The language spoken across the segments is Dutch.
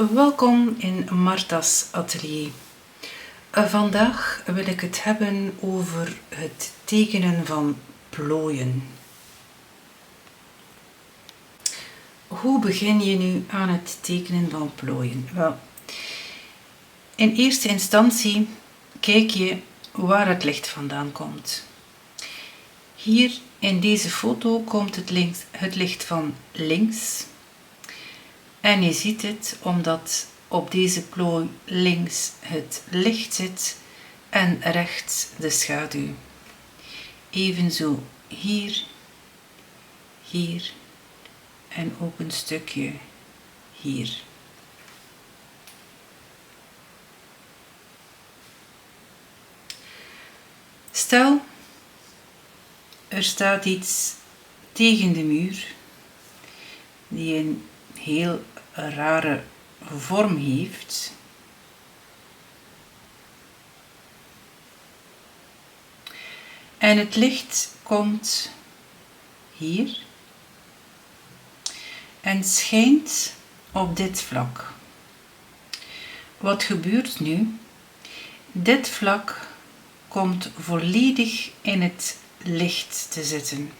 Welkom in Marta's atelier. Vandaag wil ik het hebben over het tekenen van plooien. Hoe begin je nu aan het tekenen van plooien? Wel, in eerste instantie kijk je waar het licht vandaan komt. Hier in deze foto komt het licht van links. En je ziet het omdat op deze plooi links het licht zit en rechts de schaduw. Evenzo hier, hier en ook een stukje hier. Stel, er staat iets tegen de muur die een heel rare vorm heeft. En het licht komt hier en schijnt op dit vlak. Wat gebeurt nu? Dit vlak komt volledig in het licht te zitten.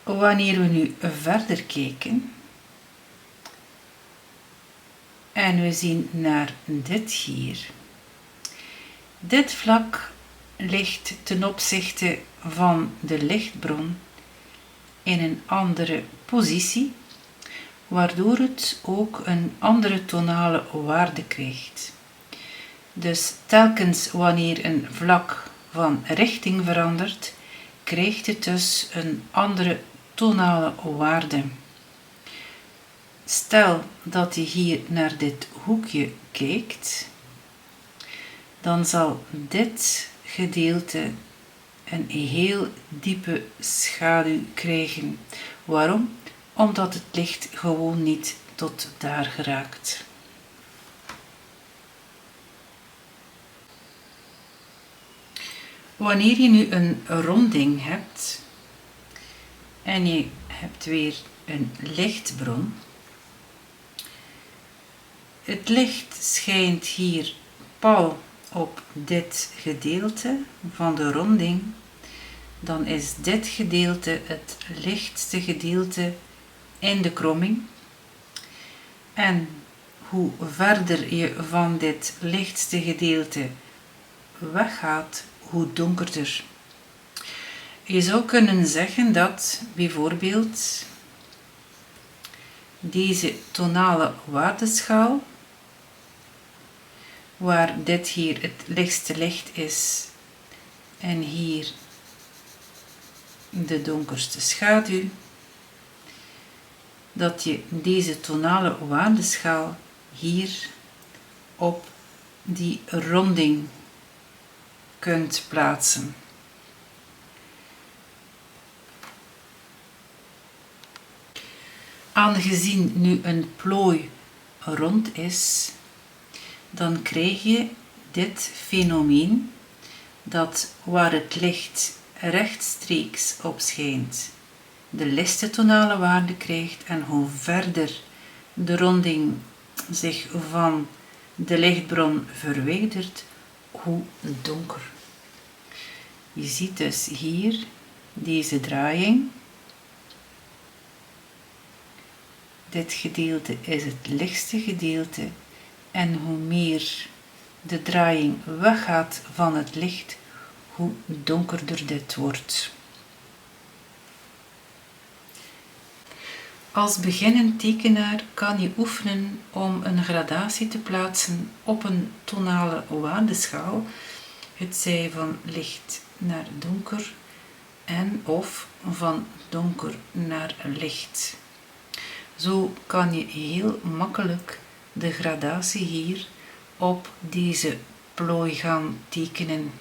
Wanneer we nu verder kijken en we zien naar dit hier. Dit vlak ligt ten opzichte van de lichtbron in een andere positie, waardoor het ook een andere tonale waarde krijgt. Dus telkens wanneer een vlak van richting verandert, krijgt het dus een andere tonale waarde. Stel dat je hier naar dit hoekje kijkt, dan zal dit gedeelte een heel diepe schaduw krijgen. Waarom? Omdat het licht gewoon niet tot daar geraakt. Wanneer je nu een ronding hebt en je hebt weer een lichtbron, het licht schijnt hier pal op dit gedeelte van de ronding, dan is dit gedeelte het lichtste gedeelte in de kromming. En hoe verder je van dit lichtste gedeelte weggaat, hoe donkerder. Je zou kunnen zeggen dat bijvoorbeeld deze tonale waardeschaal, waar dit hier het lichtste licht is en hier de donkerste schaduw, dat je deze tonale waardeschaal hier op die ronding kunt plaatsen. Aangezien nu een plooi rond is, dan krijg je dit fenomeen dat waar het licht rechtstreeks op schijnt, de lichtste tonale waarde krijgt, en hoe verder de ronding zich van de lichtbron verwijdert, hoe donker. Je ziet dus hier deze draaiing. Dit gedeelte is het lichtste gedeelte en hoe meer de draaiing weggaat van het licht, hoe donkerder dit wordt. Als beginnend tekenaar kan je oefenen om een gradatie te plaatsen op een tonale waardeschaal, het zij van licht naar donker en of van donker naar licht. Zo kan je heel makkelijk de gradatie hier op deze plooi gaan tekenen.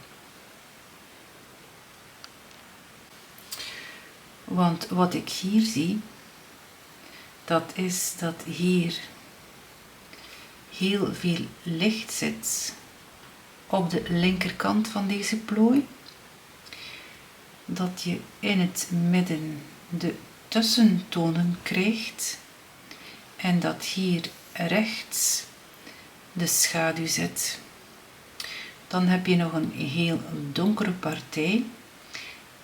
Want wat ik hier zie, dat is dat hier heel veel licht zit op de linkerkant van deze plooi. Dat je in het midden de tussentonen krijgt en dat hier rechts de schaduw zit. Dan heb je nog een heel donkere partij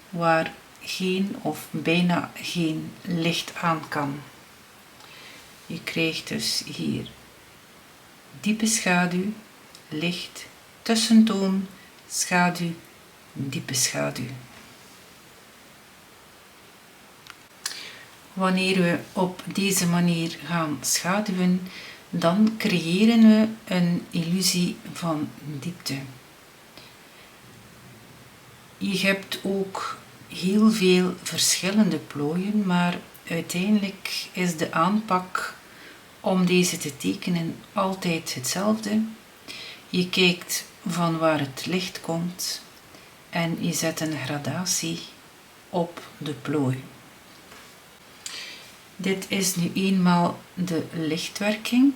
waar geen of bijna geen licht aan kan. Je krijgt dus hier diepe schaduw, licht, tussentoon, schaduw, diepe schaduw. Wanneer we op deze manier gaan schaduwen, dan creëren we een illusie van diepte. Je hebt ook heel veel verschillende plooien, maar uiteindelijk is de aanpak om deze te tekenen altijd hetzelfde. Je kijkt van waar het licht komt en je zet een gradatie op de plooi. Dit is nu eenmaal de lichtwerking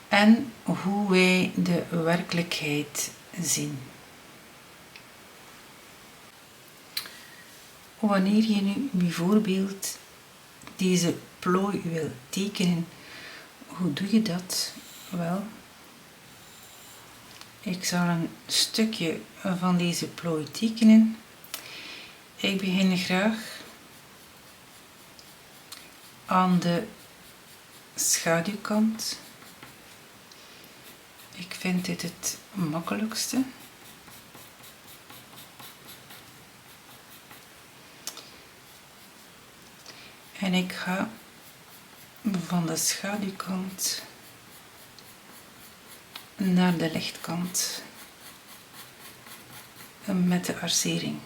en hoe wij de werkelijkheid zien. Wanneer je nu bijvoorbeeld deze plooi wil tekenen, hoe doe je dat? Wel, ik zal een stukje van deze plooi tekenen. Ik begin graag aan de schaduwkant. Ik vind dit het makkelijkste. En ik ga van de schaduwkant naar de lichtkant met de arcering.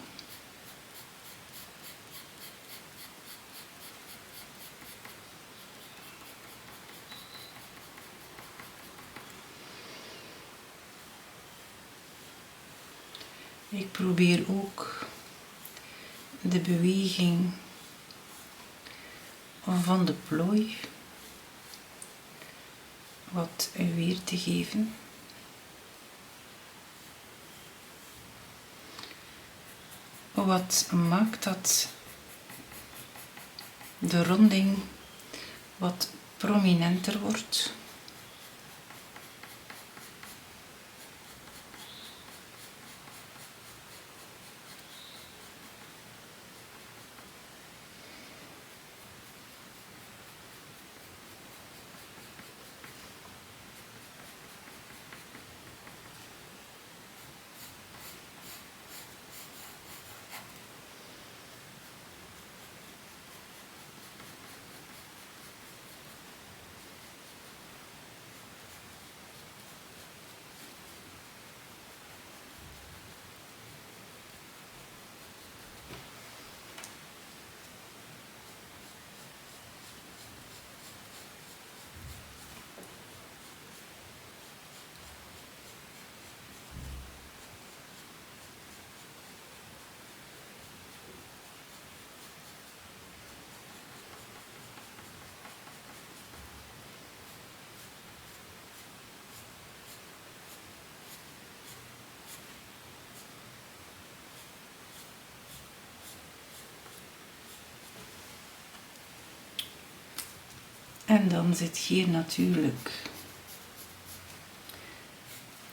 Ik probeer ook de beweging van de plooi wat weer te geven. Wat maakt dat de ronding wat prominenter wordt. En dan zit hier natuurlijk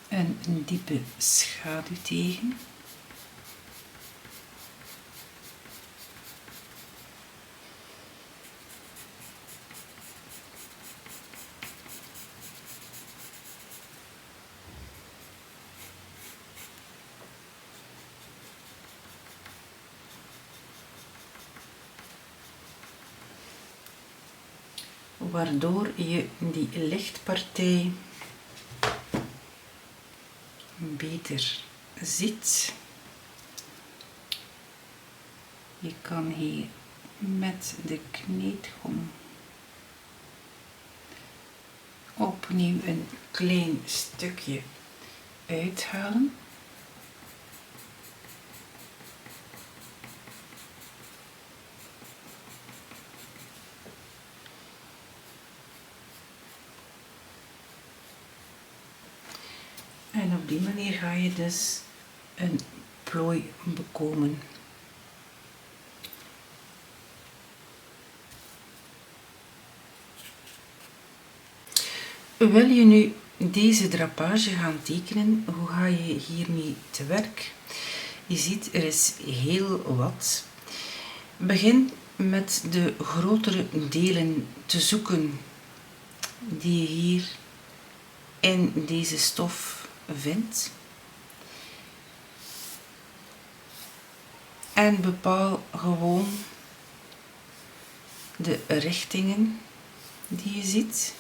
een diepe schaduw tegen. Waardoor je die lichtpartij beter ziet. Je kan hier met de kneedgom opnieuw een klein stukje uithalen. En op die manier ga je dus een plooi bekomen. Wil je nu deze drapage gaan tekenen, hoe ga je hiermee te werk? Je ziet, er is heel wat. Begin met de grotere delen te zoeken die je hier in deze stof vindt. En bepaal gewoon de richtingen die je ziet.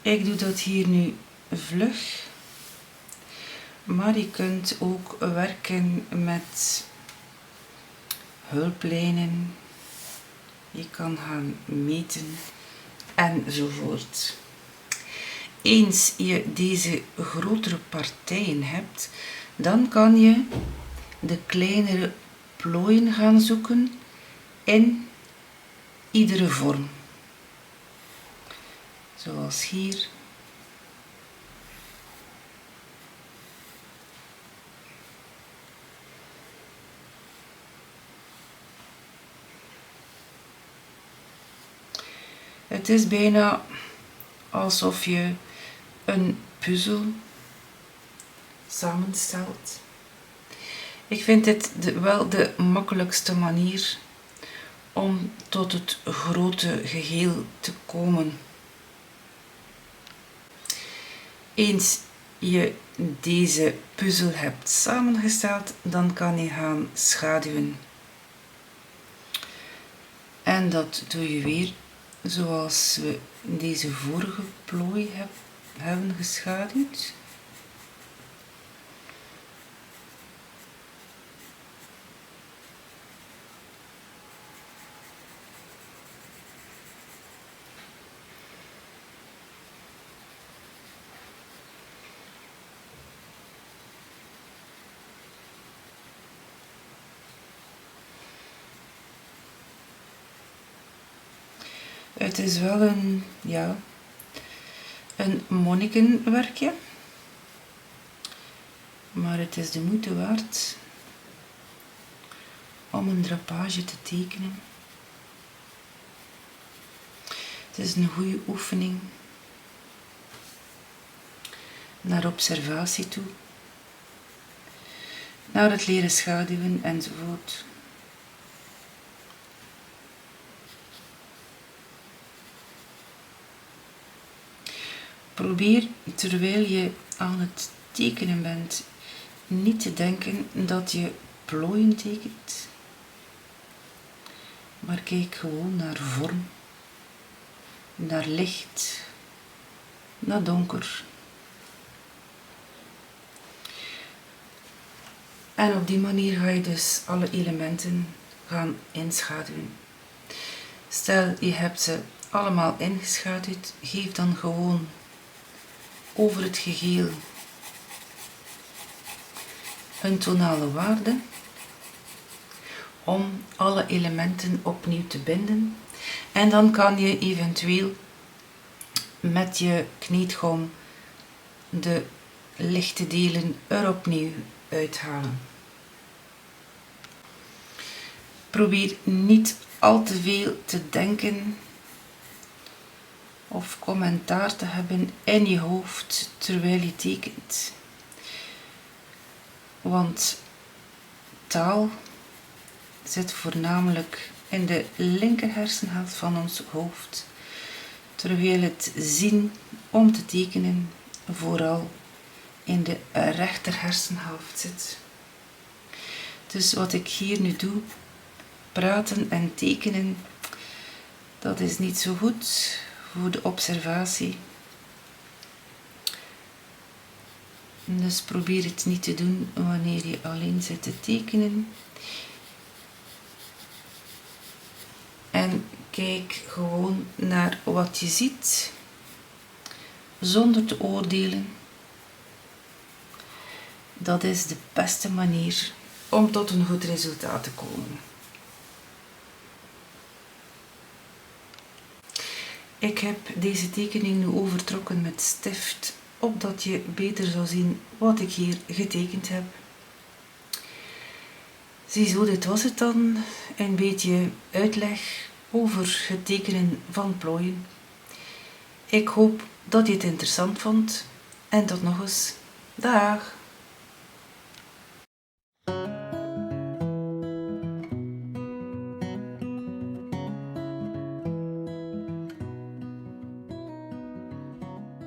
Ik doe dat hier nu vlug, maar je kunt ook werken met hulplijnen. Je kan gaan meten enzovoort. Eens je deze grotere partijen hebt, dan kan je de kleinere plooien gaan zoeken in iedere vorm. Zoals hier. Het is bijna alsof je een puzzel samenstelt. Ik vind dit wel de makkelijkste manier om tot het grote geheel te komen. Eens je deze puzzel hebt samengesteld, dan kan je gaan schaduwen. En dat doe je weer zoals we deze vorige plooi hebben geschaduwd. Het is wel een monnikenwerkje, maar het is de moeite waard om een drapage te tekenen. Het is een goede oefening naar observatie toe, naar het leren schaduwen enzovoort. Probeer terwijl je aan het tekenen bent niet te denken dat je plooien tekent, maar kijk gewoon naar vorm, naar licht, naar donker. En op die manier ga je dus alle elementen gaan inschaduwen. Stel je hebt ze allemaal ingeschaduwd, geef dan gewoon over het geheel een tonale waarde om alle elementen opnieuw te binden. En dan kan je eventueel met je kneedgom de lichte delen er opnieuw uithalen. Probeer niet al te veel te denken of commentaar te hebben in je hoofd terwijl je tekent. Want taal zit voornamelijk in de linker hersenhelft van ons hoofd, terwijl het zien om te tekenen vooral in de rechter hersenhelft zit. Dus wat ik hier nu doe, praten en tekenen, dat is niet zo goed voor de observatie. Dus probeer het niet te doen wanneer je alleen zit te tekenen. En kijk gewoon naar wat je ziet, zonder te oordelen. Dat is de beste manier om tot een goed resultaat te komen. Ik heb deze tekening nu overtrokken met stift, opdat je beter zou zien wat ik hier getekend heb. Ziezo, dit was het dan. Een beetje uitleg over het tekenen van plooien. Ik hoop dat je het interessant vond. En tot nog eens. Dag!